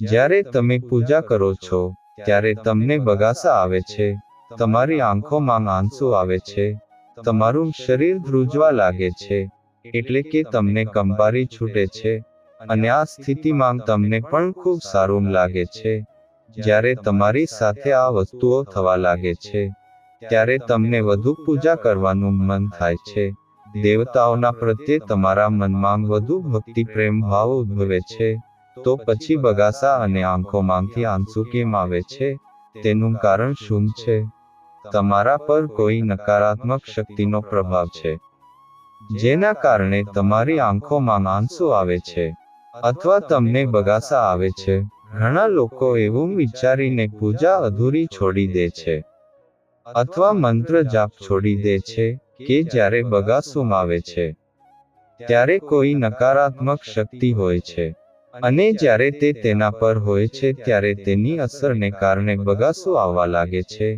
જ્યારે તમે પૂજા કરો છો ત્યારે તમને બગાસા આવે છે, તમારી આંખોમાં આંસુ આવે છે, તમારું શરીર ધ્રુજવા લાગે છે, એટલે કે તમને કંપારી છૂટે છે, અને આ સ્થિતિમાં તમને પણ ખૂબ સારું લાગે છે. જ્યારે તમારી સાથે આ વસ્તુઓ થવા લાગે છે ત્યારે તમને વધુ પૂજા કરવાનું મન થાય છે. દેવતાઓના પ્રત્યે તમારા મનમાં વધુ ભક્તિ પ્રેમ ભાવ ઉદ્ભવે છે. તો પછી બગાસા અને આંખોમાંથી આંસુ કેમ આવે છે? તેનું કારણ શું છે? તમારા પર કોઈ નકારાત્મક શક્તિનો પ્રભાવ છે, જેના કારણે તમારી આંખોમાં આંસુ આવે છે, અથવા તમને બગાસા આવે છે. ઘણા લોકો એવું વિચારીને પૂજા અધૂરી છોડી દે છે, અથવા મંત્ર જાપ છોડી દે છે, કે જ્યારે બગાસું આવે છે ત્યારે કોઈ નકારાત્મક શક્તિ હોય છે, અને જ્યારે તે તેના પર હોય છે ત્યારે તેની અસરને કારણે બગાસું આવવા લાગે છે,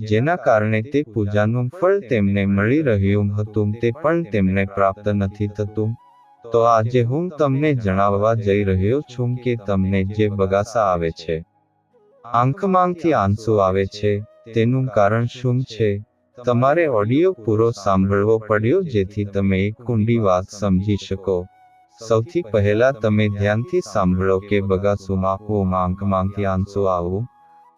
જેના કારણે તે પૂજાનું ફળ તેમને મળી રહ્યું હતું તે પણ તેમને પ્રાપ્ત નથી થતું. તો આજે હું તમને જણાવવા જઈ રહ્યો છું કે તમને જે બગાસા આવે છે, આંખમાંથી આંસુ આવે છે, તેનું કારણ શું છે. તમારે ઓડિયો પૂરો સાંભળવો પડ્યો જેથી તમે એક ઊંડી વાત સમજી શકો. સૌથી પહેલા તમે ધ્યાનથી સાંભળો કે બગાસું આવવું, આંખમાંથી આંસુ આવવું,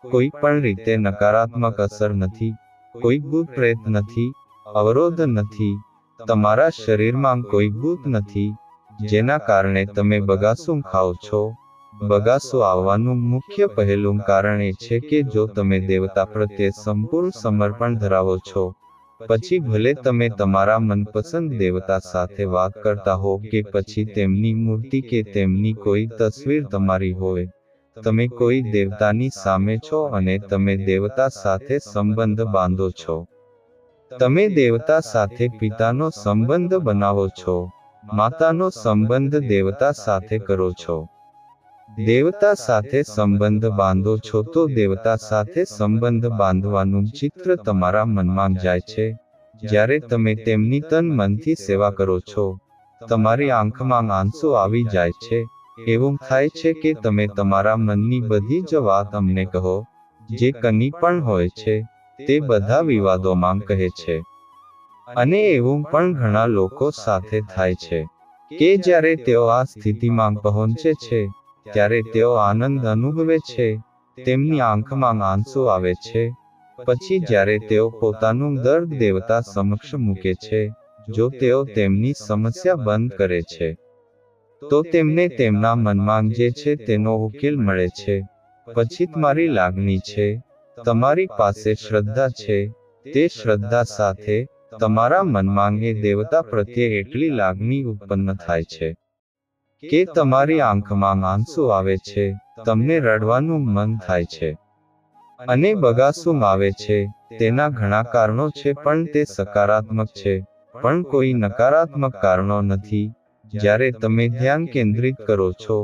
કોઈ પણ રીતે નકારાત્મક અસર નથી, કોઈ ભૂત પ્રેત નથી, અવરોધ નથી, તમારા શરીરમાં કોઈ ભૂત નથી, જેના કારણે તમે બગાસું ખાઓ છો. બગાસું આવવાનું મુખ્ય પહેલું કારણ એ છે કે જો તમે દેવતા પ્રત્યે સંપૂર્ણ સમર્પણ ધરાવો છો, પછી ભલે તમે તમારા મનપસંદ દેવતા સાથે વાત કરતા હો કે પછી તેમની મૂર્તિ કે તેમની કોઈ તસવીર તમારી હોય, તમે કોઈ દેવતાની સામે છો અને તમે દેવતા સાથે સંબંધ બાંધો છો. તમે દેવતા સાથે પિતાનો સંબંધ બનાવો છો, માતાનો સંબંધ દેવતા સાથે કરો છો. દેવતા સાથે સંબંધ બાંધો છો તો દેવતા સાથે સંબંધ બાંધવાનું ચિત્ર તમારા મનમાં જાય છે. જ્યારે તમે તેમની તન મનથી સેવા કરો છો, તમારી આંખમાં આંસુ આવી જાય છે. એવું થાય છે કે તમે તમારા મનની બધી જ વાત અમને કહો, જે કંઈ પણ હોય છે, તે બધા વિવાદોમાં કહે છે. અને એવું પણ ઘણા લોકો સાથે થાય છે, કે જ્યારે તેઓ આ સ્થિતિમાં પહોંચે છે, ત્યારે તેઓ આનંદ અનુભવે છે, તેમની આંખમાં આંસુ આવે છે. પછી જ્યારે તેઓ પોતાનું દર્દ દેવતા સમક્ષ મૂકે છે, જો તેઓ તેમની સમસ્યા બંધ કરે છે, તો તેમને તેમના મનમાં જે છે તેનો ઉકેલ મળે છે. પછી તમારી લાગણી છે, તમારી પાસે શ્રદ્ધા છે, તે શ્રદ્ધા સાથે તમારા મનમાં એ દેવતા પ્રત્યે એટલી લાગણી ઉત્પન્ન થાય છે કે તમારી આંખમાં આંસુ આવે છે, તમને રડવાનું મન થાય છે, અને બગાસું આવે છે. તેના ઘણા કારણો છે પણ તે સકારાત્મક છે, પણ કોઈ નકારાત્મક કારણો નથી. જ્યારે તમે ધ્યાન કેન્દ્રિત કરો છો,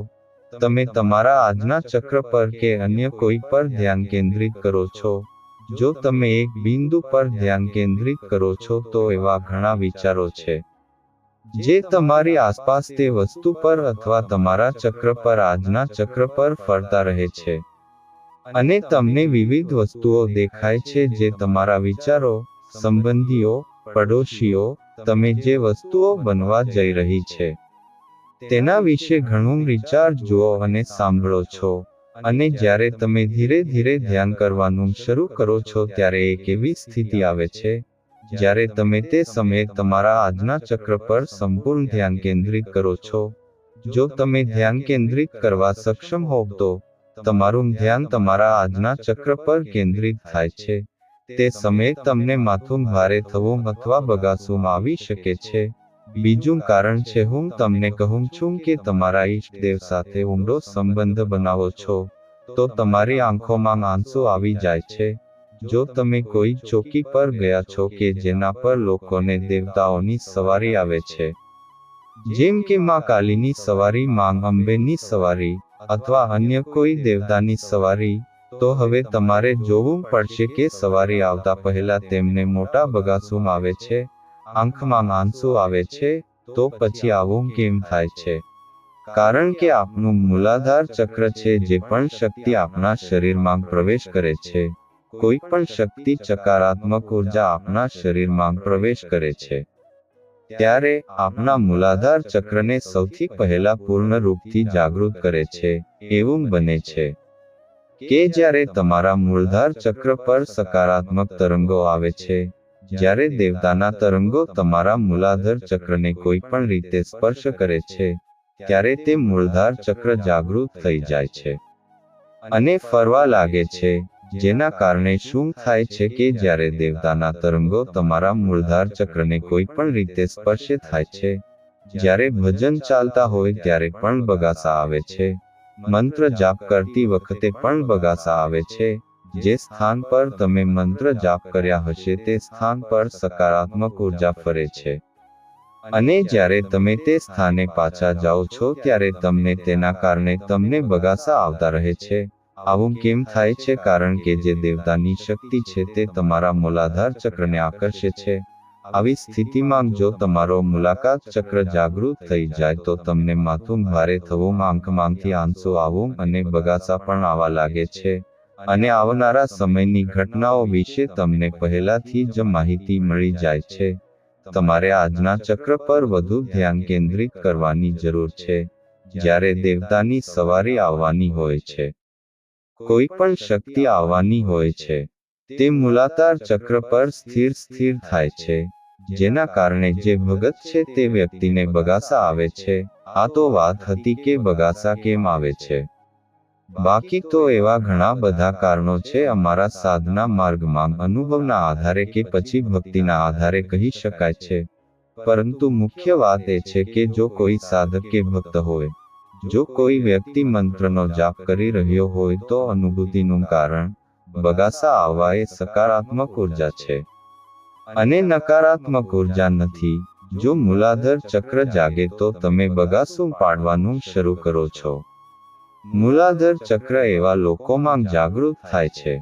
તમે તમારા આજના ચક્ર પર કે અન્ય કોઈ પર ધ્યાન કેન્દ્રિત કરો છો. જો તમે એક બિંદુ પર ધ્યાન કેન્દ્રિત કરો છો તો એવા ઘણા વિચારો છે જે તમારી આસપાસ તે વસ્તુ પર અથવા તમારા ચક્ર પર આજના ચક્ર પર ફરતા રહે છે. અને તમને વિવિધ વસ્તુઓ દેખાય છે જે તમારા વિચારો, સંબંધીઓ, પડોશીઓ, તમે જે વસ્તુઓ બનવા જઈ રહી છે, તેના વિશે ઘણું વિચાર જુઓ અને સાંભળો છો. અને જ્યારે તમે ધીરે ધીરે ધ્યાન કરવાનું શરૂ કરો છો ત્યારે એક એવી સ્થિતિ આવે છે, જ્યારે તમે તે સમયે તમારા આજના ચક્ર પર સંપૂર્ણ ધ્યાન કેન્દ્રિત કરો છો. જો તમે ધ્યાન કેન્દ્રિત કરવા સક્ષમ હોવ તો તમારું ધ્યાન તમારા આજના ચક્ર પર કેન્દ્રિત થાય છે. તે સમયે તમને માથું ભારે થવું અથવા બગાસું આવી શકે છે. બીજું કારણ છે હું તમને કહું છું કે તમારા ઈષ્ટદેવ સાથે ઊંડો સંબંધ બનાવો છો, તો તમારી આંખોમાં આંસુ આવી જાય છે. જો તમે કોઈ ચોકી પર ગયા છો કે જેના પર લોકોને દેવતાઓની સવારી આવે છે, જેમ કે માં કાલીની સવારી, માં અંબેની સવારી, અથવા અન્ય કોઈ દેવતાની સવારી, તો હવે તમારે જોવું પડશે કે સવારી આવતા પહેલા તેમને મોટા બગાસું આવે છે, આંખમાં આંસુ આવે છે. તો પછી આવું કેમ થાય છે? કારણ કે આપણું મૂલાધાર ચક્ર છે જે પણ શક્તિ આપણા શરીરમાં પ્રવેશ કરે છે, કોઈ પણ શક્તિ સકારાત્મક ઉર્જા આપણા શરીરમાં પ્રવેશ કરે છે ત્યારે આપણા મૂલાધાર ચક્રને સૌથી પહેલા પૂર્ણ રૂપથી જાગૃત કરે છે. એવું બને છે કે જ્યારે તમારા મૂળધાર ચક્ર પર સકારાત્મક તરંગો આવે છે, જ્યારે દેવતાના તરંગો તમારા મૂલાધાર ચક્રને કોઈ પણ રીતે સ્પર્શ કરે છે, ત્યારે તે મૂળધાર ચક્ર જાગૃત થઈ જાય છે અને ફરવા લાગે છે, જેના કારણે શું થાય છે કે જ્યારે દેવતાના તરંગો તમારા મૂળધાર ચક્રને કોઈ પણ રીતે સ્પર્શ થાય છે, જ્યારે ભજન ચાલતા હોય ત્યારે પણ બગાસા આવે છે, મંત્ર જાપ કરતી વખતે પણ બગાસા આવે છે, જે સ્થાન પર તમે મંત્ર જાપ કર્યા હશે તે સ્થાન પર સકારાત્મક ઉર્જા ફરે છે અને જ્યારે તમે તે સ્થાને પાછા જાઓ છો ત્યારે તમને તેના કારણે તમને બગાસા આવતા રહે છે. આવું કેમ થાય છે? કારણ કે જે દેવતાની શક્તિ છે તે તમારા મૂલાધાર ચક્રને આકર્ષે છે. આવી સ્થિતિમાં જો તમારો મુલાકાત ચક્ર જાગૃત થઈ જાય તો તમને માથું ભારે થવું, આંખમાંથી આંસુ આવવું અને બગાસા પણ આવવા લાગે છે અને આવનારા સમયની ઘટનાઓ વિશે તમને પહેલાથી જ માહિતી મળી જાય છે. તમારે આજના ચક્ર પર વધુ ધ્યાન કેન્દ્રિત કરવાની જરૂર છે. જ્યારે દેવતાની સવારી આવવાની હોય છે, કોઈ પણ શક્તિ આવવાની હોય છે, તે મૂલાધાર ચક્ર પર સ્થિર થાય છે, જેના કારણે જે ભગત છે તે વ્યક્તિને બગાસા આવે છે. આ તો વાત હતી કે બગાસા કેમ આવે છે. બાકી તો એવા ઘણા બધા કારણો છે અમારા સાધના માર્ગમાં અનુભવના આધારે કે પછી ભક્તિના આધારે કહી શકાય છે. પરંતુ મુખ્ય વાત એ છે કે જો કોઈ સાધક કે ભક્ત હોય, જો કોઈ વ્યક્તિ મંત્રનો જાપ કરી રહ્યો હોય તો અનુભૂતિનું કારણ બગાસા આવવા એ સકારાત્મક ઉર્જા છે અને નકારાત્મક ઉર્જા નથી. જો મૂલાધાર ચક્ર જાગે તો તમે બગાસું પાડવાનું શરૂ કરો છો. મૂલાધાર ચક્ર એવા લોકોમાં જાગૃત થાય છે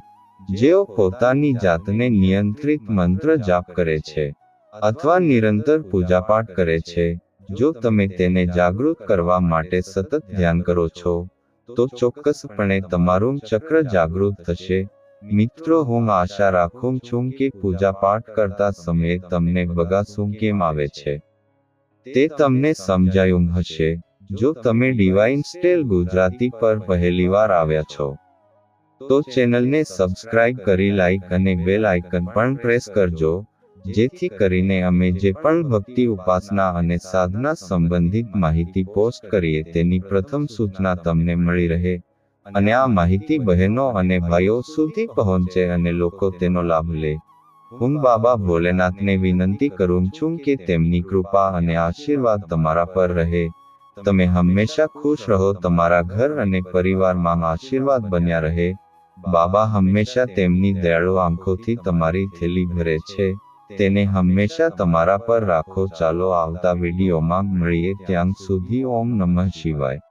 જેઓ પોતાની જાતને નિયંત્રિત મંત્ર જાપ કરે છે અથવા નિરંતર પૂજાપાઠ કરે છે. જો તમે તેને જાગૃત કરવા માટે સતત ધ્યાન કરો છો તો ચોક્કસપણે તમારું ચક્ર જાગૃત થશે. મિત્રો, હું આશા રાખું છું કે પૂજાપાઠ કરતા સમયે તમને બગાસું કેમ આવે છે તે તમને સમજાયું હશે. જો તમે ડિવાઇન સ્ટેલ ગુજરાતી પર પહેલીવાર આવ્યા છો તો ચેનલને સબસ્ક્રાઇબ કરી લાઇક અને બેલ આઇકન પણ પ્રેસ કરજો, જેથી કરીને અમે જે પણ ભક્તિ, ઉપાસના અને સાધના સંબંધિત માહિતી પોસ્ટ કરીએ તેની પ્રથમ સૂચના તમને મળી રહે અને આ માહિતી બહેનો અને ભાઈઓ સુધી પહોંચે અને લોકો તેનો લાભ લે. હું બાબા ભોલેનાથને વિનંતી કરું છું કે તેમની કૃપા અને આશીર્વાદ તમારા પર રહે. તમે હંમેશા ખુશ રહો, તમારા ઘર અને પરિવારમાં આશીર્વાદ બન્યા રહે. બાબા હંમેશા તેમની દયાળુ આંખોથી તમારી થેલી ભરે છે, તેને હંમેશા તમારા પર રાખો. ચાલો આવતા વિડીયોમાં મળીએ, ત્યાં સુધી ઓમ નમઃ શિવાય.